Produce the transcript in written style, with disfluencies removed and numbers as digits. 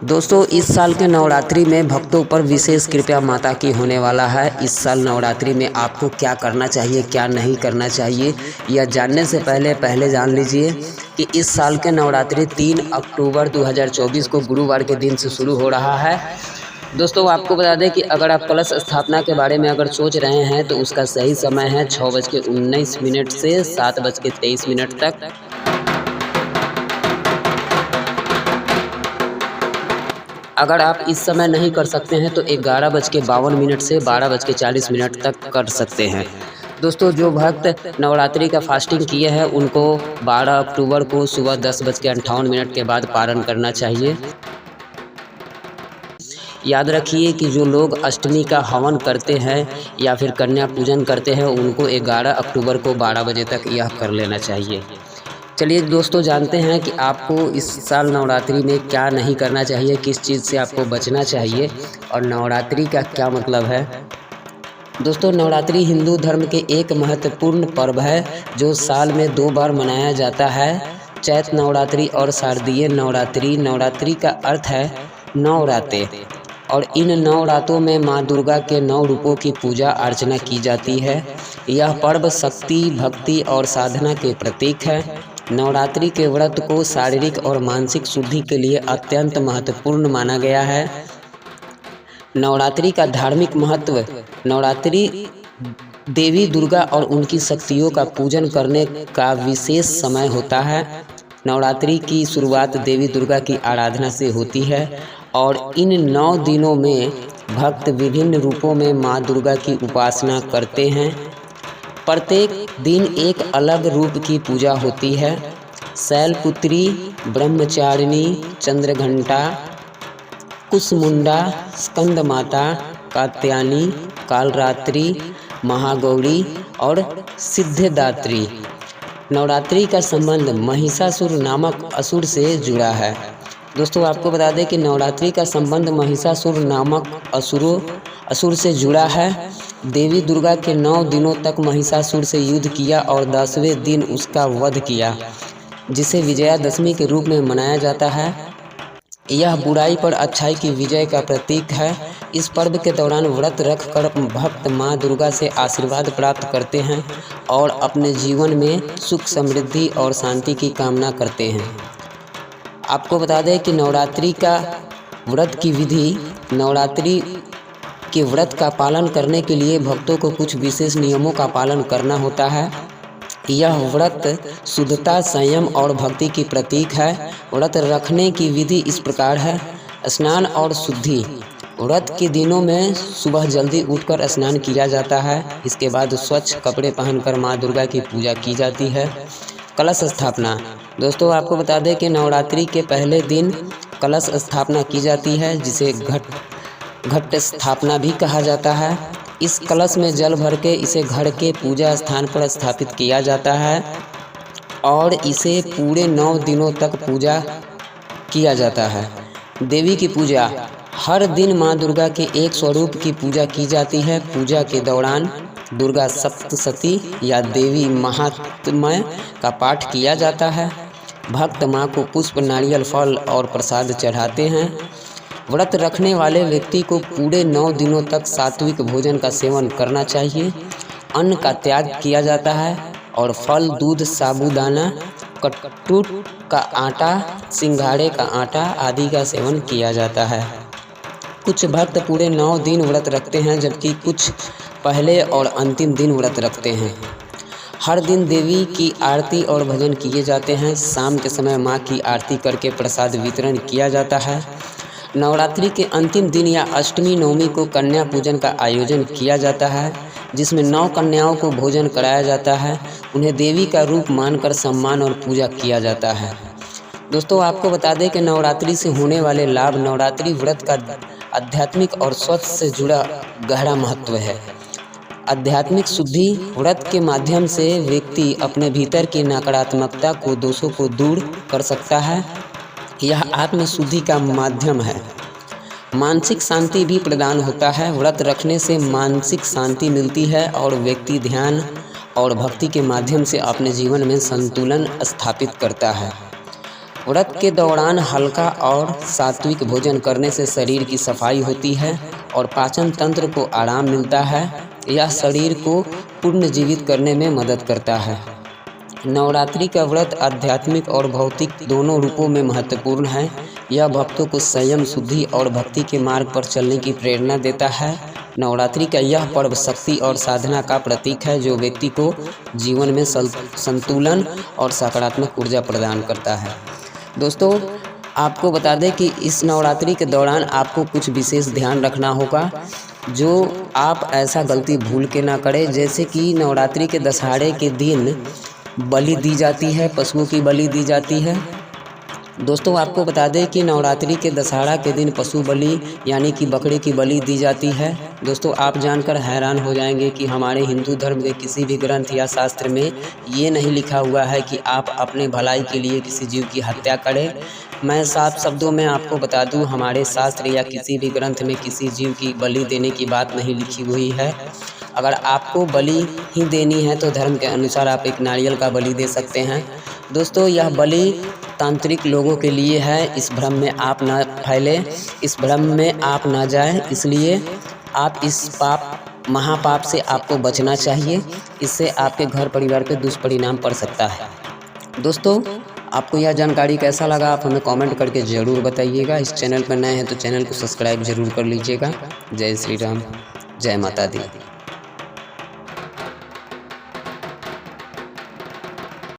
दोस्तों इस साल के नवरात्रि में भक्तों पर विशेष कृपा माता की होने वाला है। इस साल नवरात्रि में आपको क्या करना चाहिए, क्या नहीं करना चाहिए, यह जानने से पहले जान लीजिए कि इस साल के नवरात्रि 3 अक्टूबर 2024 को गुरुवार के दिन से शुरू हो रहा है। दोस्तों आपको बता दें कि अगर आप कलश स्थापना के बारे में अगर सोच रहे हैं तो उसका सही समय है 6:19 से 7:23 तक। अगर आप इस समय नहीं कर सकते हैं तो 11:52 से 12:40 तक कर सकते हैं। दोस्तों जो भक्त नवरात्रि का फास्टिंग किए हैं उनको 12 अक्टूबर को सुबह 10:58 के बाद पारण करना चाहिए। याद रखिए कि जो लोग अष्टमी का हवन करते हैं या फिर कन्या पूजन करते हैं उनको 11 अक्टूबर को 12 बजे तक यह कर लेना चाहिए। चलिए दोस्तों जानते हैं कि आपको इस साल नवरात्रि में क्या नहीं करना चाहिए, किस चीज़ से आपको बचना चाहिए और नवरात्रि का क्या मतलब है। दोस्तों नवरात्रि हिंदू धर्म के एक महत्वपूर्ण पर्व है जो साल में 2 बार मनाया जाता है, चैत नवरात्रि और शारदीय नवरात्रि। नवरात्रि का अर्थ है 9 रातें और इन 9 रातों में माँ दुर्गा के 9 रूपों की पूजा अर्चना की जाती है। यह पर्व शक्ति, भक्ति और साधना के प्रतीक है। नवरात्रि के व्रत को शारीरिक और मानसिक शुद्धि के लिए अत्यंत महत्वपूर्ण माना गया है। नवरात्रि का धार्मिक महत्व। नवरात्रि देवी दुर्गा और उनकी शक्तियों का पूजन करने का विशेष समय होता है। नवरात्रि की शुरुआत देवी दुर्गा की आराधना से होती है और इन 9 दिनों में भक्त विभिन्न रूपों में माँ दुर्गा की उपासना करते हैं। प्रत्येक दिन एक अलग रूप की पूजा होती है। शैलपुत्री, ब्रह्मचारिणी, चंद्रघंटा, कुसमुंडा, स्कंद माता, कात्यायनी, कालरात्रि, महागौरी और सिद्धिदात्री। नवरात्रि का संबंध महिषासुर नामक असुर से जुड़ा है। दोस्तों आपको बता दें कि नवरात्रि का संबंध महिषासुर नामक असुर से जुड़ा है। देवी दुर्गा के 9 दिनों तक महिषासुर से युद्ध किया और 10वें दिन उसका वध किया, जिसे विजयादशमी के रूप में मनाया जाता है। यह बुराई पर अच्छाई की विजय का प्रतीक है। इस पर्व के दौरान व्रत रख कर भक्त माँ दुर्गा से आशीर्वाद प्राप्त करते हैं और अपने जीवन में सुख, समृद्धि और शांति की कामना करते हैं। आपको बता दें कि नवरात्रि का व्रत की विधि। नवरात्रि के व्रत का पालन करने के लिए भक्तों को कुछ विशेष नियमों का पालन करना होता है। यह व्रत शुद्धता, संयम और भक्ति की प्रतीक है। व्रत रखने की विधि इस प्रकार है। स्नान और शुद्धि। व्रत के दिनों में सुबह जल्दी उठकर स्नान किया जाता है। इसके बाद स्वच्छ कपड़े पहनकर माँ दुर्गा की पूजा की जाती है। कलश स्थापना। दोस्तों आपको बता दें कि नवरात्रि के पहले दिन कलश स्थापना की जाती है, जिसे घट स्थापना भी कहा जाता है। इस कलश में जल भर के इसे घर के पूजा स्थान पर स्थापित किया जाता है और इसे पूरे 9 दिनों तक पूजा किया जाता है। देवी की पूजा। हर दिन माँ दुर्गा के एक स्वरूप की पूजा की जाती है। पूजा के दौरान दुर्गा सप्तशती या देवी महात्म्य का पाठ किया जाता है। भक्त माँ को पुष्प, नारियल, फल और प्रसाद चढ़ाते हैं। व्रत रखने वाले व्यक्ति को पूरे 9 दिनों तक सात्विक भोजन का सेवन करना चाहिए। अन्न का त्याग किया जाता है और फल, दूध, साबूदाना, कटूट का आटा, सिंघाड़े का आटा आदि का सेवन किया जाता है। कुछ भक्त पूरे 9 दिन व्रत रखते हैं, जबकि कुछ पहले और अंतिम दिन व्रत रखते हैं। हर दिन देवी की आरती और भजन किए जाते हैं। शाम के समय माँ की आरती करके प्रसाद वितरण किया जाता है। नवरात्रि के अंतिम दिन या अष्टमी, नवमी को कन्या पूजन का आयोजन किया जाता है, जिसमें 9 कन्याओं को भोजन कराया जाता है। उन्हें देवी का रूप मानकर सम्मान और पूजा किया जाता है। दोस्तों आपको बता दें कि नवरात्रि से होने वाले लाभ। नवरात्रि व्रत का आध्यात्मिक और स्वास्थ्य से जुड़ा गहरा महत्व है। आध्यात्मिक शुद्धि। व्रत के माध्यम से व्यक्ति अपने भीतर की नकारात्मकता को, दोषों को दूर कर सकता है। यह आत्म शुद्धि का माध्यम है। मानसिक शांति भी प्रदान होता है। व्रत रखने से मानसिक शांति मिलती है और व्यक्ति ध्यान और भक्ति के माध्यम से अपने जीवन में संतुलन स्थापित करता है। व्रत के दौरान हल्का और सात्विक भोजन करने से शरीर की सफाई होती है और पाचन तंत्र को आराम मिलता है। यह शरीर को पुनर्जीवित करने में मदद करता है। नवरात्रि का व्रत आध्यात्मिक और भौतिक दोनों रूपों में महत्वपूर्ण है। यह भक्तों को संयम, शुद्धि और भक्ति के मार्ग पर चलने की प्रेरणा देता है। नवरात्रि का यह पर्व शक्ति और साधना का प्रतीक है, जो व्यक्ति को जीवन में संतुलन और सकारात्मक ऊर्जा प्रदान करता है। दोस्तों, आपको बता दें कि इस नवरात्रि के दौरान आपको कुछ विशेष ध्यान रखना होगा, जो आप ऐसा गलती भूल के ना करें। जैसे कि नवरात्रि के दशहरे के दिन बलि दी जाती है, पशुओं की बलि दी जाती है। दोस्तों, आपको बता दें कि नवरात्रि के दशहरा के दिन पशु बलि यानी कि बकरे की बलि दी जाती है। दोस्तों, आप जानकर हैरान हो जाएंगे कि हमारे हिंदू धर्म के किसी भी ग्रंथ या शास्त्र में ये नहीं लिखा हुआ है कि आप अपने भलाई के लिए किसी जीव की हत्या करें। मैं साफ शब्दों में आपको बता दूं, हमारे शास्त्र या किसी भी ग्रंथ में किसी जीव की बलि देने की बात नहीं लिखी हुई है। अगर आपको बलि ही देनी है तो धर्म के अनुसार आप एक नारियल का बलि दे सकते हैं। दोस्तों, यह बलि तांत्रिक लोगों के लिए है। इस भ्रम में आप ना फैलें, इस भ्रम में आप ना जाएं। इसलिए आप इस महापाप से आपको बचना चाहिए। इससे आपके घर परिवार पे दुष्परिणाम पड़ सकता है। दोस्तों, आपको यह जानकारी कैसा लगा, आप हमें कमेंट करके ज़रूर बताइएगा। इस चैनल पर नए हैं तो चैनल को सब्सक्राइब ज़रूर कर लीजिएगा। जय श्री राम, जय माता दी।